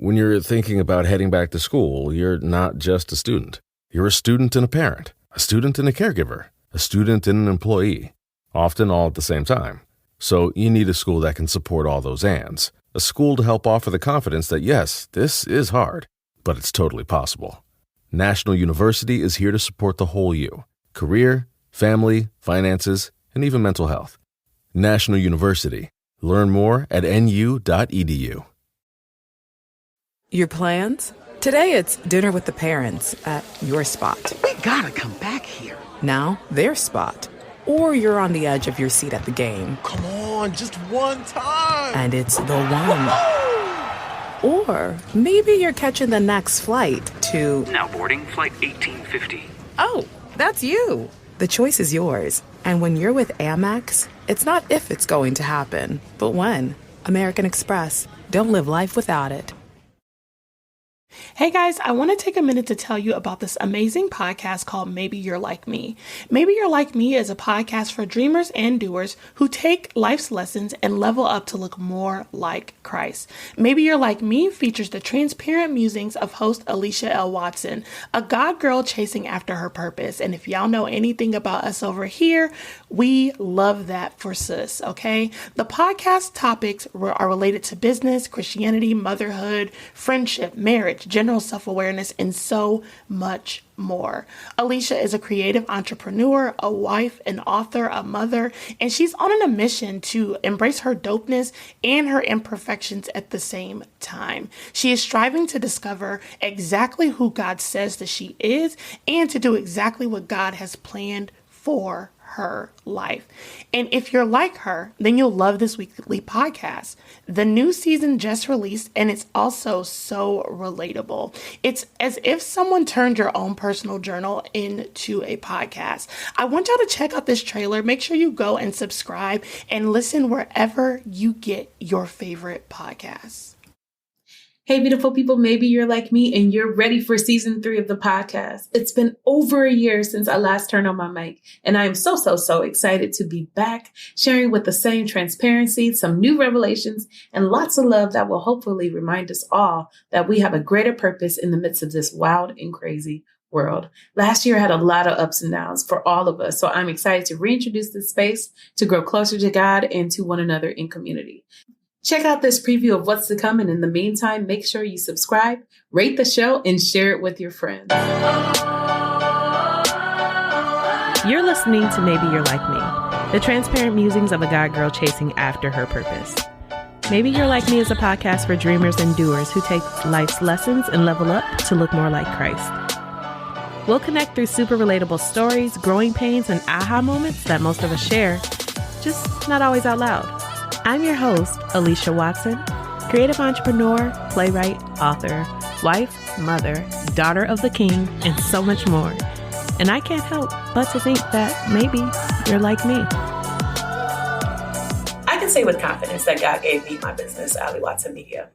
When you're thinking about heading back to school, you're not just a student. You're a student and a parent, a student and a caregiver, a student and an employee, often all at the same time. So you need a school that can support all those ands. A school to help offer the confidence that, yes, this is hard, but it's totally possible. National University is here to support the whole you. Career, family, finances, and even mental health. National University. Learn more at nu.edu. Your plans? Today it's dinner with the parents at your spot. We gotta come back here. Now, their spot. Or you're on the edge of your seat at the game. Come on, just one time. And it's the one. Or maybe you're catching the next flight to... Now boarding flight 1850. Oh, that's you. The choice is yours. And when you're with Amex, it's not if it's going to happen, but when. American Express. Don't live life without it. Hey guys, I want to take a minute to tell you about this amazing podcast called Maybe You're Like Me. Maybe You're Like Me is a podcast for dreamers and doers who take life's lessons and level up to look more like Christ. Maybe You're Like Me features the transparent musings of host Alicia L. Watson, a God girl chasing after her purpose. And if y'all know anything about us over here, we love that for sis, okay? The podcast topics are related to business, Christianity, motherhood, friendship, marriage, general self-awareness, and so much more. Alicia is a creative entrepreneur, a wife, an author, a mother, and she's on a mission to embrace her dopeness and her imperfections at the same time. She is striving to discover exactly who God says that she is and to do exactly what God has planned for her life. And if you're like her, then you'll love this weekly podcast. The new season just released, and it's also so relatable. It's as if someone turned your own personal journal into a podcast. I want y'all to check out this trailer. Make sure you go and subscribe and listen wherever you get your favorite podcasts. Hey, beautiful people, maybe you're like me and you're ready for season 3 of the podcast. It's been over a year since I last turned on my mic, and I am so excited to be back, sharing with the same transparency, some new revelations, and lots of love that will hopefully remind us all that we have a greater purpose in the midst of this wild and crazy world. Last year had a lot of ups and downs for all of us, so I'm excited to reintroduce this space to grow closer to God and to one another in community. Check out this preview of what's to come, and in the meantime, make sure you subscribe, rate the show, and share it with your friends. You're listening to Maybe You're Like Me, the transparent musings of a God girl chasing after her purpose. Maybe You're Like Me is a podcast for dreamers and doers who take life's lessons and level up to look more like Christ. We'll connect through super relatable stories, growing pains, and aha moments that most of us share, just not always out loud. I'm your host, Alicia Watson, creative entrepreneur, playwright, author, wife, mother, daughter of the King, and so much more. And I can't help but to think that maybe you're like me. I can say with confidence that God gave me my business, Ali Watson Media.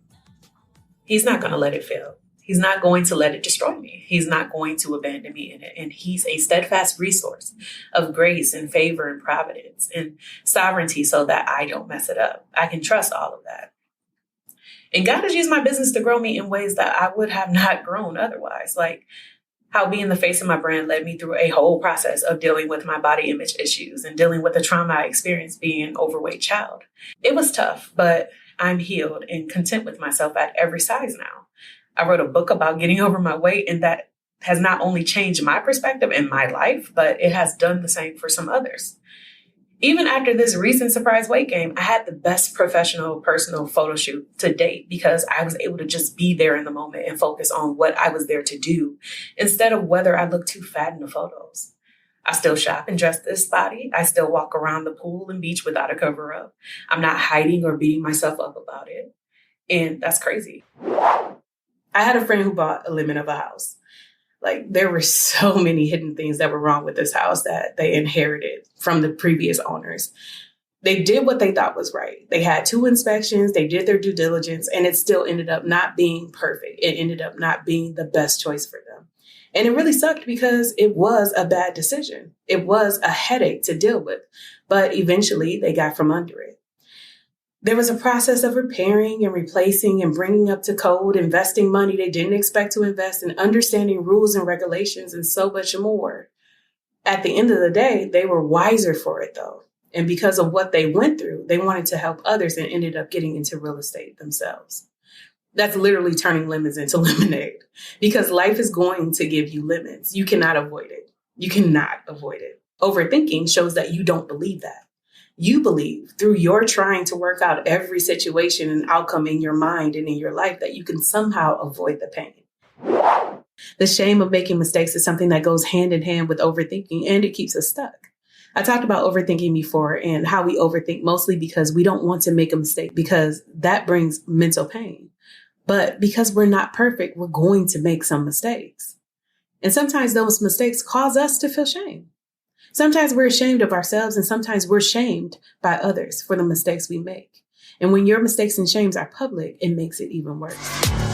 He's not going to let it fail. He's not going to let it destroy me. He's not going to abandon me in it. And he's a steadfast resource of grace and favor and providence and sovereignty so that I don't mess it up. I can trust all of that. And God has used my business to grow me in ways that I would have not grown otherwise. Like how being the face of my brand led me through a whole process of dealing with my body image issues and dealing with the trauma I experienced being an overweight child. It was tough, but I'm healed and content with myself at every size now. I wrote a book about getting over my weight, and that has not only changed my perspective in my life, but it has done the same for some others. Even after this recent surprise weight gain, I had the best professional personal photo shoot to date because I was able to just be there in the moment and focus on what I was there to do instead of whether I looked too fat in the photos. I still shop and dress this body. I still walk around the pool and beach without a cover up. I'm not hiding or beating myself up about it. And that's crazy. I had a friend who bought a lemon of a house. Like, there were so many hidden things that were wrong with this house that they inherited from the previous owners. They did what they thought was right. They had 2 inspections, they did their due diligence, and it still ended up not being perfect. It ended up not being the best choice for them. And it really sucked because it was a bad decision. It was a headache to deal with, but eventually they got from under it. There was a process of repairing and replacing and bringing up to code, investing money they didn't expect to invest, and understanding rules and regulations and so much more. At the end of the day, they were wiser for it, though. And because of what they went through, they wanted to help others and ended up getting into real estate themselves. That's literally turning lemons into lemonade, because life is going to give you lemons. You cannot avoid it. You cannot avoid it. Overthinking shows that you don't believe that. You believe through your trying to work out every situation and outcome in your mind and in your life that you can somehow avoid the pain. The shame of making mistakes is something that goes hand in hand with overthinking, and it keeps us stuck. I talked about overthinking before and how we overthink mostly because we don't want to make a mistake, because that brings mental pain. But because we're not perfect, we're going to make some mistakes. And sometimes those mistakes cause us to feel shame. Sometimes we're ashamed of ourselves, and sometimes we're shamed by others for the mistakes we make. And when your mistakes and shames are public, it makes it even worse.